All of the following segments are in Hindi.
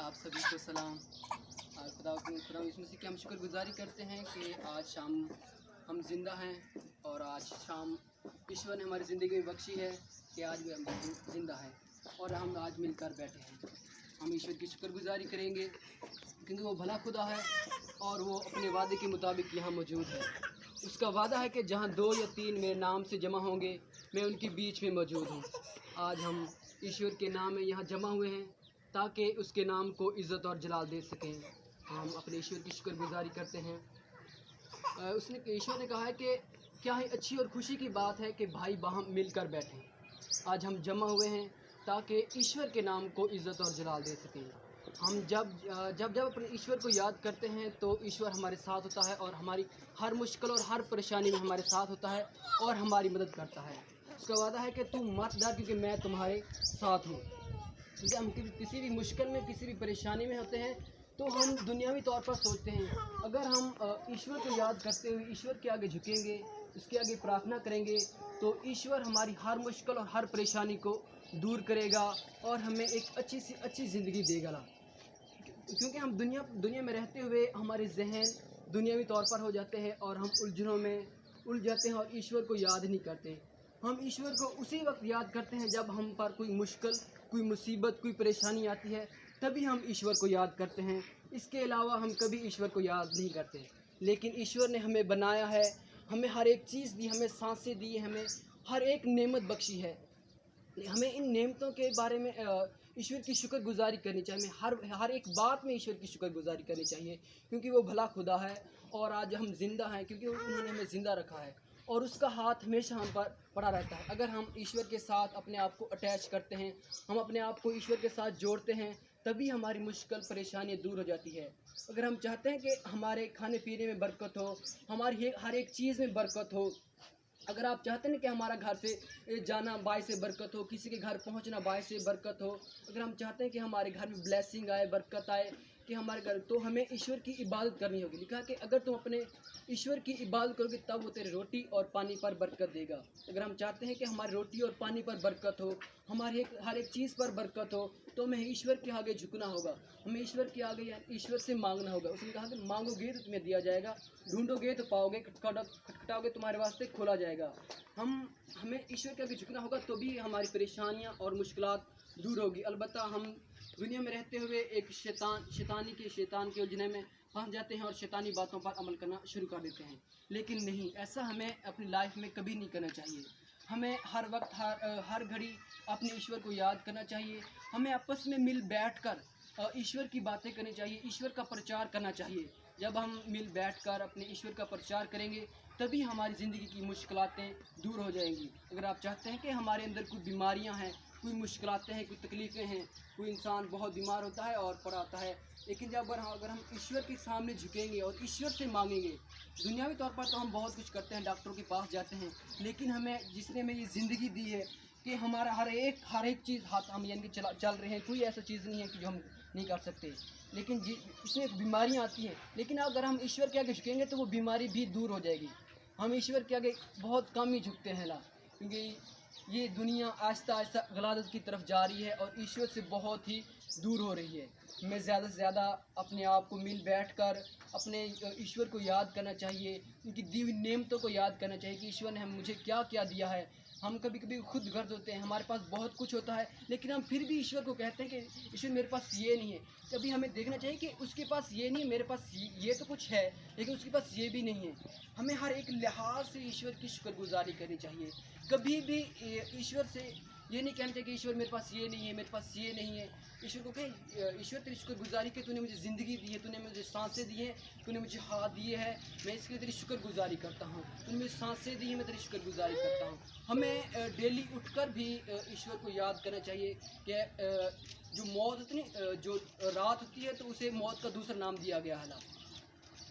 आप सभी को सलाम। और खुदा इसमें से कि हम शुक्रगुजारी करते हैं कि आज शाम हम ज़िंदा हैं और आज शाम ईश्वर ने हमारी ज़िंदगी में बख्शी है कि आज भी हम ज़िंदा हैं और हम आज मिलकर बैठे हैं। हम ईश्वर की शुक्रगुजारी करेंगे क्योंकि वो भला खुदा है और वो अपने वादे के मुताबिक यहाँ मौजूद है। उसका वादा है कि जहाँ 2 या 3 मेरे नाम से जमा होंगे मैं उनके बीच में मौजूद हूँ। आज हम ईश्वर के नाम में यहाँ जमा हुए हैं ताकि उसके नाम को इज़्ज़त और जलाल दे सकें। हम अपने ईश्वर की शुक्रगुजारी करते हैं। ईश्वर ने कहा है कि क्या ही अच्छी और खुशी की बात है कि भाई बहन मिलकर बैठें। आज हम जमा हुए हैं ताकि ईश्वर के नाम को इज़्ज़त और जलाल दे सकें। हम जब अपने ईश्वर को याद करते हैं तो ईश्वर हमारे साथ होता है और हमारी हर मुश्किल और हर परेशानी में हमारे साथ होता है और हमारी मदद करता है। उसका वादा है कि तुम मत डर क्योंकि मैं तुम्हारे साथ हूँ। क्योंकि हम किसी भी मुश्किल में किसी भी परेशानी में होते हैं तो हम दुनियावी तौर पर सोचते हैं, अगर हम ईश्वर को याद करते हुए ईश्वर के आगे झुकेंगे, उसके आगे प्रार्थना करेंगे तो ईश्वर हमारी हर मुश्किल और हर परेशानी को दूर करेगा और हमें एक अच्छी सी अच्छी ज़िंदगी देगा। क्योंकि हम दुनिया में रहते हुए हमारे जहन दुनियावी तौर पर हो जाते हैं और हम उलझनों में उलझ जाते हैं और ईश्वर को याद नहीं करते। हम ईश्वर को उसी वक्त याद करते हैं जब हम पर कोई मुश्किल, कोई मुसीबत, कोई परेशानी आती है, तभी हम ईश्वर को याद करते हैं। इसके अलावा हम कभी ईश्वर को याद नहीं करते। लेकिन ईश्वर ने हमें बनाया है, हमें हर एक चीज़ दी, हमें सांसें दी, हमें हर एक नेमत बख्शी है। हमें इन नेमतों के बारे में ईश्वर की शुक्रगुजारी करनी चाहिए। हमें हर एक बात में ईश्वर की शुक्रगुजारी करनी चाहिए क्योंकि वो भला खुदा है और आज हम ज़िंदा हैं क्योंकि उन्होंने हमें ज़िंदा रखा है और उसका हाथ हमेशा हम पर पड़ा रहता है। अगर हम ईश्वर के साथ अपने आप को अटैच करते हैं, हम अपने आप को ईश्वर के साथ जोड़ते हैं, तभी हमारी मुश्किल परेशानियाँ दूर हो जाती है। अगर हम चाहते हैं कि हमारे खाने पीने में बरकत हो, हमारी हर एक चीज़ में बरकत हो, अगर आप चाहते हैं कि हमारा घर से जाना बाय से बरकत हो, किसी के घर पहुंचना बाय से बरकत हो, अगर हम चाहते हैं कि हमारे घर में ब्लेसिंग आए, बरकत आए कि हमारे घर, तो हमें ईश्वर की इबादत करनी होगी। लिखा कि अगर तुम अपने ईश्वर की इबादत करोगे तब वो तेरे रोटी और पानी पर बरकत देगा। अगर हम चाहते हैं कि हमारी रोटी और पानी पर बरकत हो, हमारी हर एक चीज़ पर बरकत हो, तो हमें ईश्वर के आगे झुकना होगा, हमें ईश्वर के आगे ईश्वर से मांगना होगा। उसने कहा कि मांगोगे तो तुम्हें दिया जाएगा, ढूंढोगे तो पाओगे, खटखटाओगे तुम्हारे वास्ते खोला जाएगा। हमें ईश्वर के आगे झुकना होगा तो भी हमारी परेशानियां और मुश्किलात दूर होगी। अलबत्ता हम दुनिया में रहते हुए एक शैतान के उलझने में फंस जाते हैं और शैतानी बातों पर अमल करना शुरू कर देते हैं। लेकिन नहीं, ऐसा हमें अपनी लाइफ में कभी नहीं करना चाहिए। हमें हर वक्त हर घड़ी अपने ईश्वर को याद करना चाहिए। हमें आपस में मिल बैठ कर ईश्वर की बातें करनी चाहिए, ईश्वर का प्रचार करना चाहिए। जब हम मिल बैठकर अपने ईश्वर का प्रचार करेंगे तभी हमारी ज़िंदगी की मुश्किलातें दूर हो जाएंगी। अगर आप चाहते हैं कि हमारे अंदर कोई बीमारियां हैं, कोई मुश्किलातें हैं, कोई तकलीफ़ें हैं, कोई इंसान बहुत बीमार होता है और पड़ा आता है, लेकिन अगर हम ईश्वर के सामने झुकेंगे और ईश्वर से मांगेंगे, दुनियावी तौर पर तो हम बहुत कुछ करते हैं, डॉक्टरों के पास जाते हैं, लेकिन हमें जिसने हमें ये ज़िंदगी दी है कि हमारा हर एक चीज़ हाथ हम यानी कि चल रहे हैं, कोई ऐसा चीज़ नहीं है कि जो हम नहीं कर सकते। लेकिन इसमें बीमारियां आती हैं, लेकिन अगर हम ईश्वर के आगे झुकेंगे तो वो बीमारी भी दूर हो जाएगी। हम ईश्वर के आगे बहुत कम ही झुकते हैं क्योंकि ये दुनिया आहिस्ता आहिस्ता गलादत की तरफ जा रही है और ईश्वर से बहुत ही दूर हो रही है। हमें ज़्यादा से ज़्यादा अपने आप को मिल बैठ कर अपने ईश्वर को याद करना चाहिए, उनकी दी हुई नेमतों को याद करना चाहिए कि ईश्वर ने मुझे क्या क्या दिया है। हम कभी कभी खुद गर्ज होते हैं, हमारे पास बहुत कुछ होता है, लेकिन हम फिर भी ईश्वर को कहते हैं कि ईश्वर मेरे पास ये नहीं है। कभी हमें देखना चाहिए कि उसके पास ये नहीं है, मेरे पास ये तो कुछ है लेकिन उसके पास ये भी नहीं है। हमें हर एक लिहाज से ईश्वर की शुक्रगुजारी करनी चाहिए। कभी भी ईश्वर से ये नहीं कहना चाहिए कि ईश्वर मेरे पास ये नहीं है, मेरे पास ये नहीं है। ईश्वर को कहें, ईश्वर तेरी शुक्रगुजारी कि तूने मुझे ज़िंदगी दी है, तूने मुझे सांसें दी हैं, तूने मुझे हाथ दिए हैं, मैं इसके लिए तेरी शुक्रगुजारी करता हूँ। तूने मुझे सांसें दी हैं, मैं तेरी शुक्रगुजारी करता हूँ। हमें डेली उठकर भी ईश्वर को याद करना चाहिए कि जो मौत होती है, जो रात होती है तो उसे मौत का दूसरा नाम दिया गया है।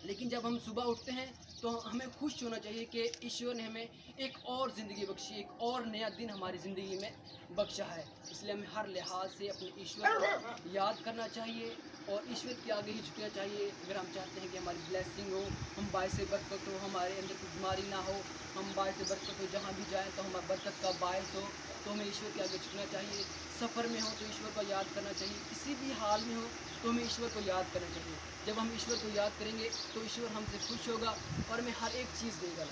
लेकिन जब हम सुबह उठते हैं तो हमें खुश होना चाहिए कि ईश्वर ने हमें एक और ज़िंदगी बख्शी, एक और नया दिन हमारी ज़िंदगी में बख्शा है। इसलिए हमें हर लिहाज से अपने ईश्वर को याद करना चाहिए और ईश्वर के आगे ही झुकना चाहिए। अगर हम चाहते हैं कि हमारी ब्लेसिंग हो, हम बायस बरकत हो, हमारे अंदर कोई बीमारी ना हो, हम बायस बरकत हो, जहाँ भी जाएँ तो हमारी बरकत का बायस हो, तो हमें ईश्वर के आगे झुकना चाहिए। सफ़र में हो तो ईश्वर को याद करना चाहिए, किसी भी हाल में हो तो हमें ईश्वर को याद करना चाहिए। जब हम ईश्वर को याद करेंगे तो ईश्वर हमसे खुश होगा और हमें हर एक चीज़ देगा।